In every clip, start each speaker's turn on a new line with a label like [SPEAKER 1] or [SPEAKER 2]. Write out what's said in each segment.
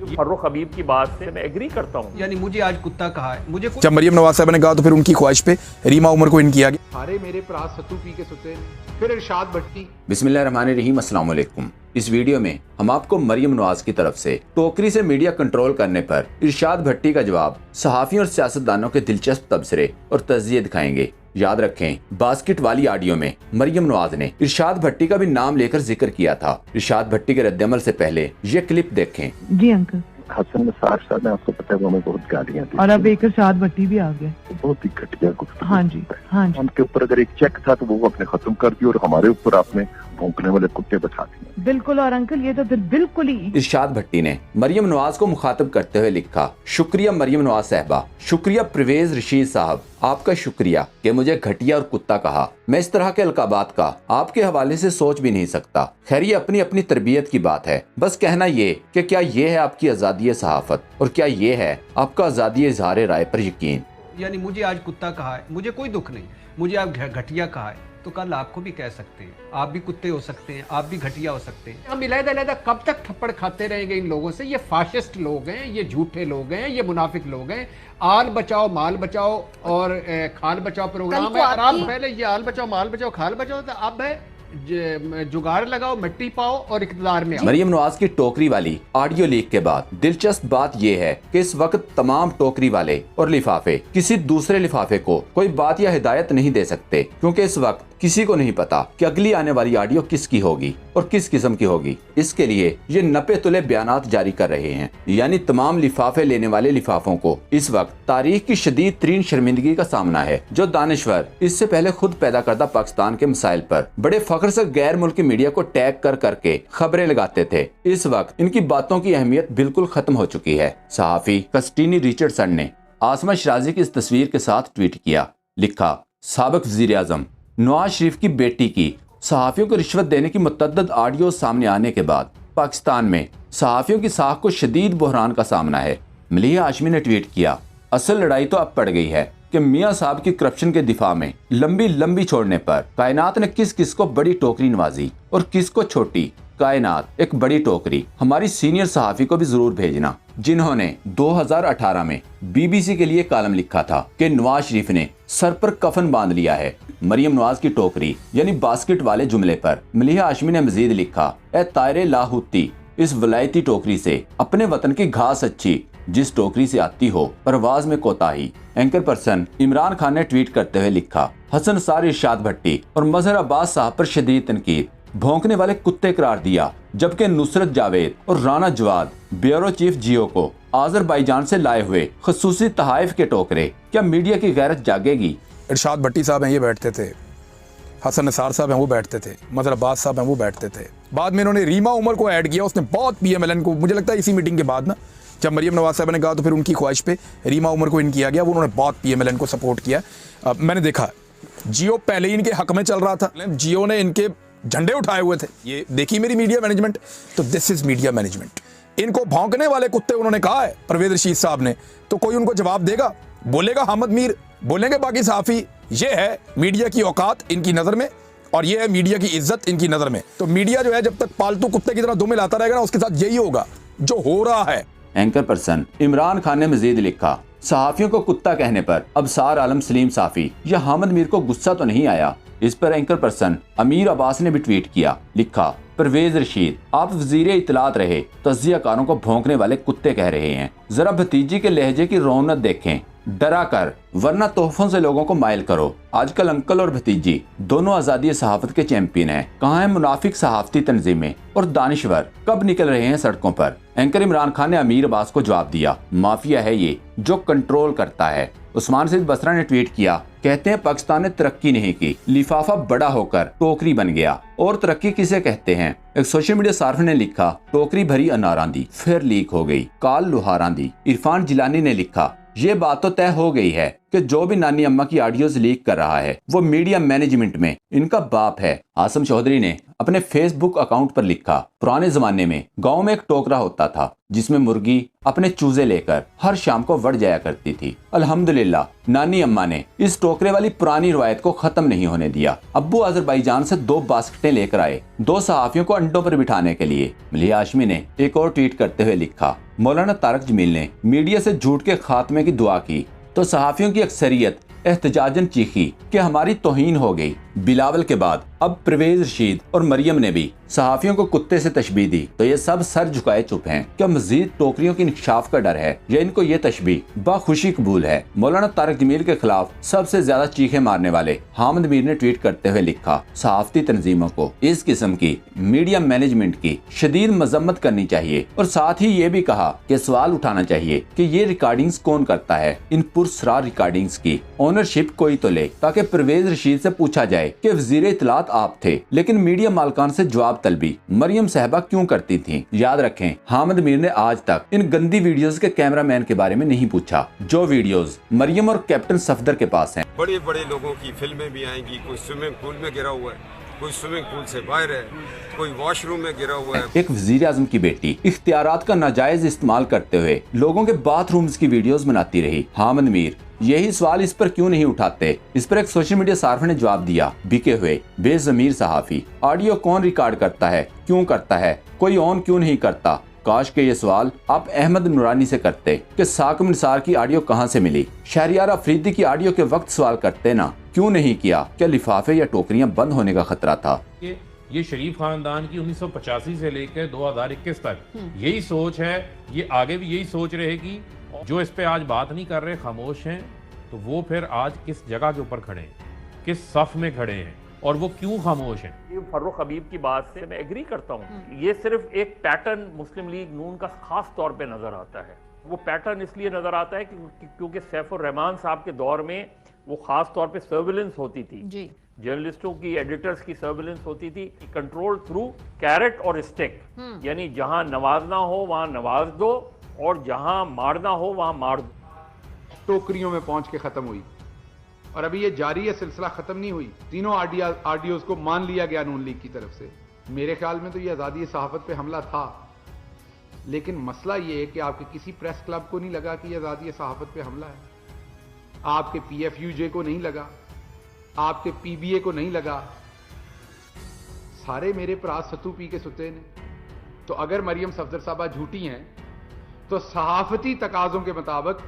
[SPEAKER 1] फर्रुख हबीब की बात से मैं एग्री करता हूँ।
[SPEAKER 2] यानी मुझे आज कुत्ता कहा है, मुझे
[SPEAKER 3] जब मरियम नवाज साहब ने कहा तो फिर उनकी ख्वाहिश पे रीमा उमर को इन किया गया।
[SPEAKER 4] सारे मेरे प्रास सत्तू पी के सुते, फिर इरशाद भट्टी।
[SPEAKER 5] बिस्मिल्लाहिर्रहमानिर्रहीम, अस्सलाम वालेकुम। इस वीडियो में हम आपको मरियम नवाज की तरफ से टोकरी से मीडिया कंट्रोल करने पर इरशाद भट्टी का जवाब, सहाफियों और सियासतदानों के दिलचस्प तबसरे और तज़किये दिखाएंगे। याद रखें, बास्केट वाली ऑडियो में मरियम नवाज ने इरशाद भट्टी का भी नाम लेकर जिक्र किया था। इरशाद भट्टी के रद्दअमल से पहले ये क्लिप देखें।
[SPEAKER 6] जी अंकल।
[SPEAKER 7] हसन निसार साहब ने, आपको पता है, वो हमें बहुत गालियां दी
[SPEAKER 6] और अब एक इरशाद भट्टी भी आ गया,
[SPEAKER 7] बहुत ही घटिया गुफ्तगू।
[SPEAKER 6] हाँ जी, हाँ जी।
[SPEAKER 7] उनके ऊपर अगर एक चेक था तो वो आपने खत्म कर दिया और हमारे ऊपर आपने भौंकने वाले कुत्ते बैठा दिए।
[SPEAKER 6] बिल्कुल। और अंकल ये तो फिर बिल्कुल ही।
[SPEAKER 5] इरशाद भट्टी ने मरियम नवाज को मुखातब करते हुए लिखा, शुक्रिया मरियम नवाज साहबा, शुक्रिया परवेज रशीद साहब, आपका शुक्रिया कि मुझे घटिया और कुत्ता कहा। मैं इस तरह के अलकाबात का आपके हवाले से सोच भी नहीं सकता। खैर, ये अपनी अपनी तरबियत की बात है। बस कहना ये कि क्या ये है आपकी आज़ादी सहाफत और क्या ये है आपका आज़ादी इजहार राय पर यकीन।
[SPEAKER 2] यानी मुझे आज कुत्ता कहा है, मुझे कोई दुख नहीं। मुझे आप घटिया कहा है तो कल आपको भी कह सकते हैं, आप भी कुत्ते हो सकते हैं, आप भी घटिया हो सकते हैं।
[SPEAKER 4] हम इलादा कब तक थप्पड़ खाते रहेंगे इन लोगों से? ये फाशिस्ट लोग हैं, ये झूठे लोग हैं, ये मुनाफिक लोग हैं। आल बचाओ माल बचाओ और खाल बचाओ प्रोग्राम है, और आप पहले ये आल बचाओ माल बचाओ खाल बचाओ, तो अब है जुगाड़ लगाओ, मिट्टी पाओ और इक़्तिदार में आओ।
[SPEAKER 5] मरियम नवाज की टोकरी वाली ऑडियो लीक के बाद दिलचस्प बात यह है कि इस वक्त तमाम टोकरी वाले और लिफाफे किसी दूसरे लिफाफे को कोई बात या हिदायत नहीं दे सकते, क्योंकि इस वक्त किसी को नहीं पता कि अगली आने वाली ऑडियो किसकी होगी और किस किस्म की होगी। इसके लिए ये नपे तुले बयानात जारी कर रहे हैं। यानी तमाम लिफाफे लेने वाले लिफाफों को इस वक्त तारीख की शदीद तरीन शर्मिंदगी का सामना है। जो दानिश्वर इससे पहले खुद पैदा करदा पाकिस्तान के मसाइल पर बड़े फख्र से गैर मुल्की मीडिया को टैग कर करके खबरें लगाते थे, इस वक्त इनकी बातों की अहमियत बिल्कुल खत्म हो चुकी है। सहाफी कस्टीनी रिचर्डसन ने आसमा शराजी की इस तस्वीर के साथ ट्वीट किया, लिखा, साबिक वजीर आजम नवाज शरीफ की बेटी की सहाफियों को रिश्वत देने की मुतअद्दिद ऑडियो सामने आने के बाद पाकिस्तान में सहाफियों की साख को शदीद बहरान का सामना है। मलिहा हाशमी ने ट्वीट किया, असल लड़ाई तो अब पड़ गई है कि मियां साहब की करप्शन के दिफा में लंबी लंबी छोड़ने पर कायनात ने किस किस को बड़ी टोकरी नवाजी और किस को छोटी। कायनात एक बड़ी टोकरी हमारी सीनियर सहाफी को भी जरूर भेजना, जिन्होंने 2018 में BBC के लिए कालम लिखा था कि नवाज शरीफ ने सर पर कफन बांध लिया है। मरियम नवाज की टोकरी यानी बास्केट वाले जुमले पर मलिहा हाशमी ने मजीद लिखा, ए तायरे लाहौती, इस वलायती टोकरी से अपने वतन की घास अच्छी, जिस टोकरी से आती हो परवाज में कोताही। एंकर पर्सन इमरान खान ने ट्वीट करते हुए लिखा, हसन सार इरशाद भट्टी और मजहर अब्बास साहब पर शदीद तनकीद, भौंकने वाले कुत्ते करार दिया, जबकि नुसरत जावेद और राना जवाद ब्यूरो चीफ जियो को आज़रबाईजान से लाए हुए खसूसी तहाइफ के टोकरे। क्या मीडिया की गैरत जागेगी?
[SPEAKER 3] इरशाद भट्टी साहब हैं, ये बैठते थे। हसन निसार साहब हैं, वो बैठते थे। मजहर अब्बास साहब हैं, वो बैठते थे। बाद में इन्होंने रीमा उमर को ऐड किया। उसने बहुत PMLN को, मुझे लगता है इसी मीटिंग के बाद ना, जब मरियम नवाज साहब ने कहा तो फिर उनकी ख्वाहिश पे रीमा उमर को इन किया गया। वो उन्होंने बहुत PMLN को सपोर्ट किया। मैंने देखा जियो पहले ही इनके हक में चल रहा था, जियो ने इनके झंडे उठाए हुए थे। ये देखी मेरी मीडिया मैनेजमेंट, तो दिस इज मीडिया मैनेजमेंट। इनको भौंकने वाले कुत्ते उन्होंने कहा है परवेज रशीद साहब ने, तो कोई उनको जवाब देगा? बोलेगा हामिद मीर, बोलेंगे बाकी सहाफी। ये है मीडिया की औकात इनकी नजर में और ये है मीडिया की इज्जत इनकी नजर में। तो मीडिया जो है जब तक पालतू कुत्ते की तरह दुम मिलाता रहेगा ना, उसके साथ यही होगा जो हो रहा है।
[SPEAKER 5] एंकर पर्सन इमरान खान ने मजीद लिखा, सहाफियों को कुत्ता कहने पर अबसार आलम सलीम साफी या हामिद मीर को गुस्सा तो नहीं आया? इस पर एंकर पर्सन अमीर अब्बास ने भी ट्वीट किया, लिखा, परवेज रशीद, आप वजीर इतलात रहे, तज्जियाकारों को भौंकने वाले कुत्ते कह रहे हैं। जरा भतीजी के लहजे की रौनक देखें, डरा कर, वरना तोहफों से लोगों को माइल करो। आजकल अंकल और भतीजी दोनों आज़ादी सहाफत के चैंपियन हैं। कहाँ है मुनाफिक सहाफती तंजीमें और दानिश्वर, कब निकल रहे हैं सड़कों पर? एंकर इमरान खान ने अमीर अब्बास को जवाब दिया, माफिया है ये जो कंट्रोल करता है। उस्मान सईद बसरा ने ट्वीट किया, कहते हैं पाकिस्तान ने तरक्की नहीं की, लिफाफा बड़ा होकर टोकरी बन गया। और तरक्की किसे कहते हैं? एक सोशल मीडिया सार्फ ने लिखा, टोकरी भरी अनारां दी, फिर लीक हो गई, काल लुहारां दी। इरफान जिलानी ने लिखा, ये बात तो तय हो गई है कि जो भी नानी अम्मा की ऑडियोज लीक कर रहा है वो मीडिया मैनेजमेंट में इनका बाप है। आसम चौधरी ने अपने फेसबुक अकाउंट पर लिखा, पुराने जमाने में गांव में एक टोकरा होता था जिसमें मुर्गी अपने चूजे लेकर हर शाम को वड़ जाया करती थी। अल्हम्दुलिल्लाह नानी अम्मा ने इस टोकरे वाली पुरानी रवायत को खत्म नहीं होने दिया। अब्बू अजरबैजान से 2 बास्केटें लेकर आए 2 सहाफियों को अंडों पर बिठाने के लिए। मलिहा हाशमी ने एक और ट्वीट करते हुए लिखा, मौलाना तारक जमील ने मीडिया से झूठ के खात्मे की दुआ की तो सहाफियों की अक्सरियत एहतजाजन चीखी कि हमारी तौहीन हो गई। बिलावल के बाद अब परवेज रशीद और मरियम ने भी सहाफियों को कुत्ते से तशबीह दी तो ये सब सर झुकाए चुप हैं। क्या मजीद टोकरियों की इंकशाफ का डर है या इनको ये तशबीह बाखुशी कबूल है? मौलाना तारक जमील के खिलाफ सबसे ज्यादा चीखे मारने वाले हामिद मीर ने ट्वीट करते हुए लिखा, सहाफती तंजीमों को इस किस्म की मीडिया मैनेजमेंट की शदीद मजम्मत करनी चाहिए और साथ ही ये भी कहा कि सवाल उठाना चाहिए कि ये रिकॉर्डिंग्स कौन करता है। इन पुरस्रार रिकॉर्डिंग्स की ओनरशिप कोई तो ले ताकि परवेज रशीद से पूछा जाए कि वजीर इत्तलात आप थे लेकिन मीडिया मालकान से जवाब तलबी मरियम साहबा क्यों करती थी? याद रखें, हामिद मीर ने आज तक इन गंदी वीडियोस के कैमरामैन के बारे में नहीं पूछा जो वीडियोस मरियम और कैप्टन सफदर के पास हैं।
[SPEAKER 8] बड़े बड़े लोगों की फिल्में भी आएंगी, कोई स्विमिंग पूल में गिरा हुआ है, कोई स्विमिंग पूल से बाहर है, कोई वॉशरूम में गिरा हुआ है।
[SPEAKER 5] एक वजीर आजम की बेटी इख्तियारात का नाजायज इस्तेमाल करते हुए लोगों के बाथरूम्स की वीडियोस बनाती रही। हामिद मीर यही सवाल इस पर क्यों नहीं उठाते? इस पर एक सोशल मीडिया सार्फ ने जवाब दिया, बिके हुए बेजमीर सहाफी, ऑडियो कौन रिकॉर्ड करता है, क्यों करता है, कोई ऑन क्यों नहीं करता? काश के ये सवाल आप अहमद नूरानी से करते कि साकिब निसार की ऑडियो कहाँ से मिली। शहरियार अफरीदी की ऑडियो के वक्त सवाल करते ना, क्यों नहीं किया? क्या लिफाफे या टोकरियां बंद होने का खतरा था?
[SPEAKER 9] ये शरीफ खानदान की 1985 से लेकर 2021 तक यही सोच है, ये आगे भी यही सोच रहेगी। जो इस पे आज बात नहीं कर रहे, खामोश हैं, तो वो फिर आज किस जगह के ऊपर खड़े हैं, किस सफ में खड़े हैं और वो क्यों खामोश हैं?
[SPEAKER 1] ये फर्रुख हबीब की बात से मैं एग्री करता हूँ। ये सिर्फ एक पैटर्न मुस्लिम लीग नून का खास तौर पे नजर आता है। वो पैटर्न इसलिए नजर आता है क्योंकि सैफुर रहमान साहब के दौर में वो खास तौर पे सर्विलेंस होती थी जी। जर्नलिस्टों की, एडिटर्स की सर्विलेंस होती थी, कंट्रोल थ्रू कैरेट और स्टिक, यानी जहां नवाजना हो वहां नवाज दो और जहां मारना हो वहां मार दो।
[SPEAKER 4] टोकरियों में पहुंच के खत्म हुई और अभी ये जारी है, सिलसिला खत्म नहीं हुई। तीनों ऑडियोज को मान लिया गया नून लीग की तरफ से। मेरे ख्याल में तो ये आज़ादी सहाफत पे हमला था, लेकिन मसला ये है कि आपके किसी प्रेस क्लब को नहीं लगा कि ये आज़ादी सहाफत पे हमला है, आपके PFUJ को नहीं लगा, आपके PBA को नहीं लगा, सारे मेरे प्रास सत्तू पी के सुते ने। तो अगर मरियम सफदर साहबा झूठी हैं तो सहाफती तकाजों के मुताबिक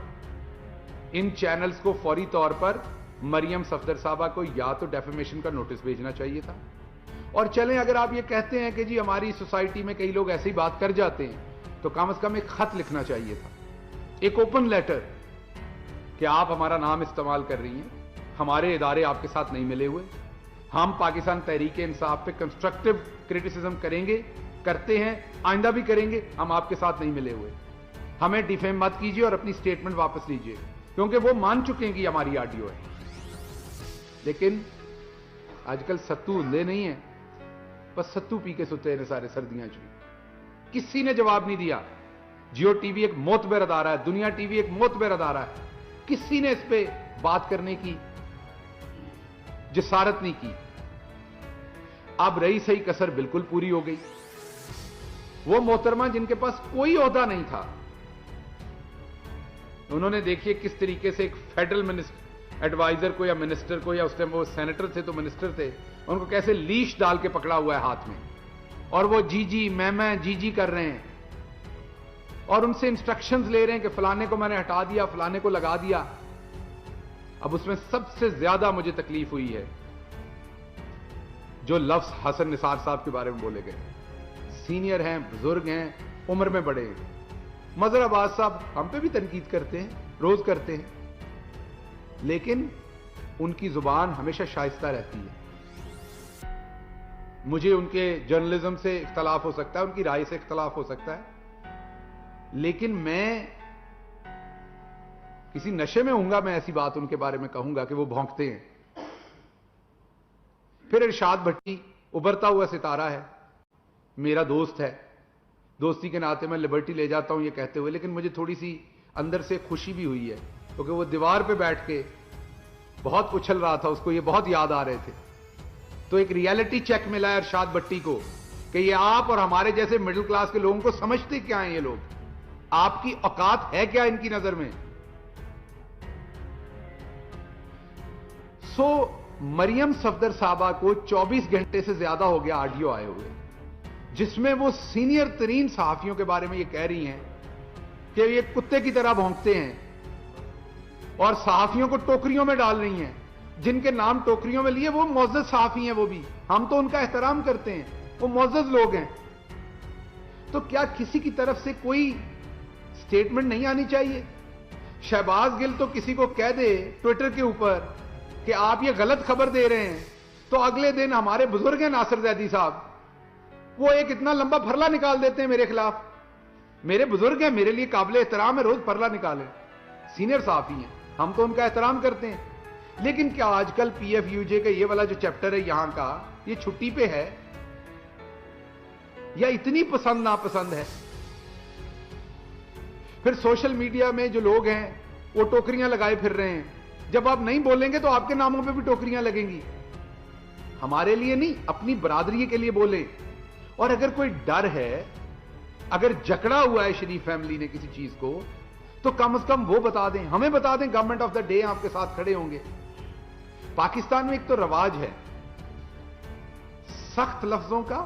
[SPEAKER 4] इन चैनल्स को फौरी तौर पर मरियम सफदर साहबा को या तो डेफेमेशन का नोटिस भेजना चाहिए था, और चलें अगर आप ये कहते हैं कि जी हमारी सोसाइटी में कई लोग ऐसी बात कर जाते हैं तो कम से कम एक खत लिखना चाहिए था, एक ओपन लेटर कि आप हमारा नाम इस्तेमाल कर रही हैं, हमारे इदारे आपके साथ नहीं मिले हुए, हम पाकिस्तान तहरीक इंसाफ पे कंस्ट्रक्टिव क्रिटिसिज्म करेंगे, करते हैं, आइंदा भी करेंगे, हम आपके साथ नहीं मिले हुए, हमें डिफेम मत कीजिए और अपनी स्टेटमेंट वापस लीजिए, क्योंकि वो मान चुके हैं कि हमारी ऑडियो है। लेकिन आजकल सत्तू हुंदे नहीं है, बस सत्तू पी के सुते हैं सारे सर्दियां च। किसी ने जवाब नहीं दिया। जियो टीवी एक मोतबर अदारा है, दुनिया टीवी एक मोतबर अदारा है, किसी ने इस पे बात करने की जिसारत नहीं की। अब रही सही कसर बिल्कुल पूरी हो गई। वो मोहतरमा जिनके पास कोई ओहदा नहीं था, उन्होंने देखिए किस तरीके से एक फेडरल एडवाइजर को या मिनिस्टर को, या उस टाइम वो सेनेटर थे तो मिनिस्टर थे, उनको कैसे लीश डाल के पकड़ा हुआ है हाथ में, और वो जी मैं जी कर रहे हैं और उनसे इंस्ट्रक्शंस ले रहे हैं कि फलाने को मैंने हटा दिया, फलाने को लगा दिया। अब उसमें सबसे ज्यादा मुझे तकलीफ हुई है जो लफ्ज हसन निसार साहब के बारे में बोले गए। सीनियर हैं, बुजुर्ग हैं, उम्र में बड़े हैं। मजहर अब्बास साहब हम पे भी तनकीद करते हैं, रोज करते हैं, लेकिन उनकी जुबान हमेशा शाइस्ता रहती है। मुझे उनके जर्नलिज्म से इख्तलाफ हो सकता है, उनकी राय से इख्तलाफ हो सकता है, लेकिन मैं किसी नशे में हूंगा मैं ऐसी बात उनके बारे में कहूंगा कि वो भौंकते हैं। फिर इरशाद भट्टी उभरता हुआ सितारा है, मेरा दोस्त है, दोस्ती के नाते मैं लिबर्टी ले जाता हूं ये कहते हुए, लेकिन मुझे थोड़ी सी अंदर से खुशी भी हुई है क्योंकि वो दीवार पे बैठ के बहुत उछल रहा था, उसको ये बहुत याद आ रहे थे। तो एक रियलिटी चेक मिला है इरशाद भट्टी को कि ये आप और हमारे जैसे मिडिल क्लास के लोगों को समझते क्या हैं ये लोग, आपकी औकात है क्या इनकी नजर में। सो मरियम सफदर साहबा को 24 घंटे से ज्यादा हो गया ऑडियो आए हुए, जिसमें वो सीनियर तरीन सहाफियों के बारे में ये कह रही हैं कि ये कुत्ते की तरह भौंकते हैं और सहाफियों को टोकरियों में डाल रही हैं। जिनके नाम टोकरियों में लिए वो मुअज़्ज़ज़ सहाफी हैं, वो भी हम तो उनका एहतराम करते हैं, वो मुअज़्ज़ज़ लोग हैं। तो क्या किसी की तरफ से कोई स्टेटमेंट नहीं आनी चाहिए? शहबाज गिल तो किसी को कह दे ट्विटर के ऊपर कि आप ये गलत खबर दे रहे हैं, तो अगले दिन हमारे बुजुर्ग हैं नासिर जैदी साहब, वो एक इतना लंबा फरला निकाल देते हैं मेरे खिलाफ। मेरे बुजुर्ग हैं, मेरे लिए काबिल एहतराम है, रोज फरला निकाले, सीनियर सहाफी हैं, हम तो उनका एहतराम करते हैं। लेकिन क्या आजकल पीएफयूजे का ये वाला जो चैप्टर है यहां का, ये छुट्टी पे है या इतनी पसंद नापसंद है? फिर सोशल मीडिया में जो लोग हैं वो टोकरियां लगाए फिर रहे हैं। जब आप नहीं बोलेंगे तो आपके नामों पे भी टोकरियां लगेंगी। हमारे लिए नहीं, अपनी बरादरी के लिए बोले। और अगर कोई डर है, अगर जकड़ा हुआ है शरीफ फैमिली ने किसी चीज को, तो कम से कम वो बता दें, हमें बता दें। गवर्नमेंट ऑफ द डे आपके साथ खड़े होंगे। पाकिस्तान में एक तो रवाज है सख्त लफ्जों का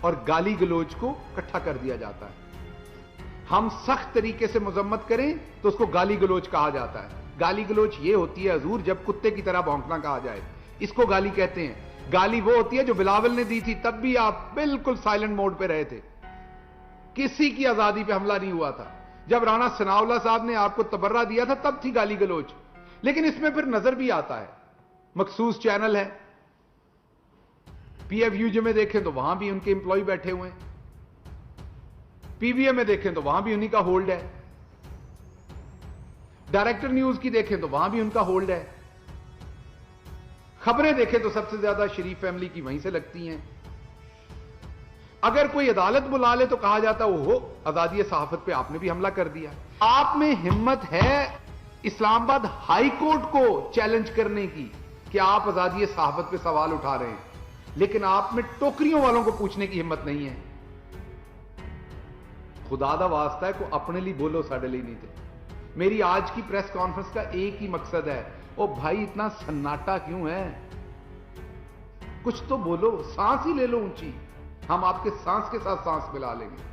[SPEAKER 4] और गाली गलोच को इकट्ठा कर दिया जाता है। हम सख्त तरीके से मजम्मत करें तो उसको गाली गलोच कहा जाता है। गाली गलोच ये होती है हजूर जब कुत्ते की तरह भौंकना कहा जाए, इसको गाली कहते हैं। गाली वो होती है जो बिलावल ने दी थी, तब भी आप बिल्कुल साइलेंट मोड पे रहे थे, किसी की आजादी पे हमला नहीं हुआ था। जब राणा सनाउल्लाह साहब ने आपको तबर्रा दिया था तब थी गाली गलोच। लेकिन इसमें फिर नजर भी आता है, मखसूस चैनल है, पीएफयूजे में देखें तो वहां भी उनके एम्प्लॉय बैठे हुए हैं, पीबीए में देखें तो वहां भी उन्हीं का होल्ड है, डायरेक्टर न्यूज की देखें तो वहां भी उनका होल्ड है, खबरें देखें तो सबसे ज्यादा शरीफ फैमिली की वहीं से लगती हैं। अगर कोई अदालत बुला ले तो कहा जाता हो आजादी सहाफत पे आपने भी हमला कर दिया। आप में हिम्मत है इस्लामाबाद हाई कोर्ट को चैलेंज करने की कि आप आजादी सहाफत पे सवाल उठा रहे हैं, लेकिन आप में टोकरियों वालों को पूछने की हिम्मत नहीं है। खुदा दा वास्ता है को अपने लिए बोलो, साढ़े लिए नहीं थे। मेरी आज की प्रेस कॉन्फ्रेंस का एक ही मकसद है, ओ भाई इतना सन्नाटा क्यों है? कुछ तो बोलो, सांस ही ले लो ऊंची, हम आपके सांस के साथ सांस मिला लेंगे।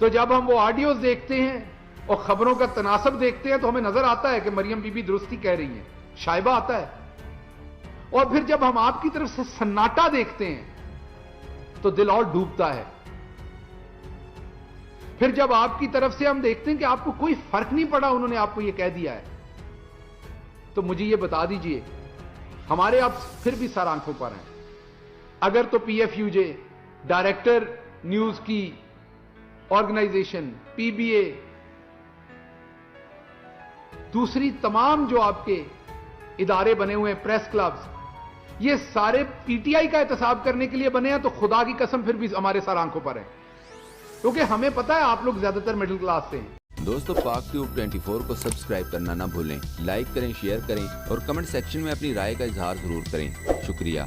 [SPEAKER 4] तो जब हम वो ऑडियोज देखते हैं और खबरों का तनासब देखते हैं तो हमें नजर आता है कि मरियम बीबी दुरुस्ती कह रही है, शाइबा आता है। और फिर जब हम आपकी तरफ से सन्नाटा देखते हैं तो दिल और डूबता है। फिर जब आपकी तरफ से हम देखते हैं कि आपको कोई फर्क नहीं पड़ा, उन्होंने आपको यह कह दिया है, तो मुझे यह बता दीजिए, हमारे आप फिर भी सर आंखों पर हैं। अगर तो पीएफयूजे, डायरेक्टर न्यूज की ऑर्गेनाइजेशन, पीबीए, दूसरी तमाम जो आपके इदारे बने हुए हैं, प्रेस क्लब्स, ये सारे पीटीआई का एहतसाब करने के लिए बने हैं, तो खुदा की कसम फिर भी हमारे सर आंखों पर है, क्योंकि हमें पता है आप लोग ज्यादातर मिडिल क्लास से हैं।
[SPEAKER 5] दोस्तों, पाक ट्यूब 24 को सब्सक्राइब करना ना भूलें, लाइक करें, शेयर करें और कमेंट सेक्शन में अपनी राय का इजहार जरूर करें। शुक्रिया।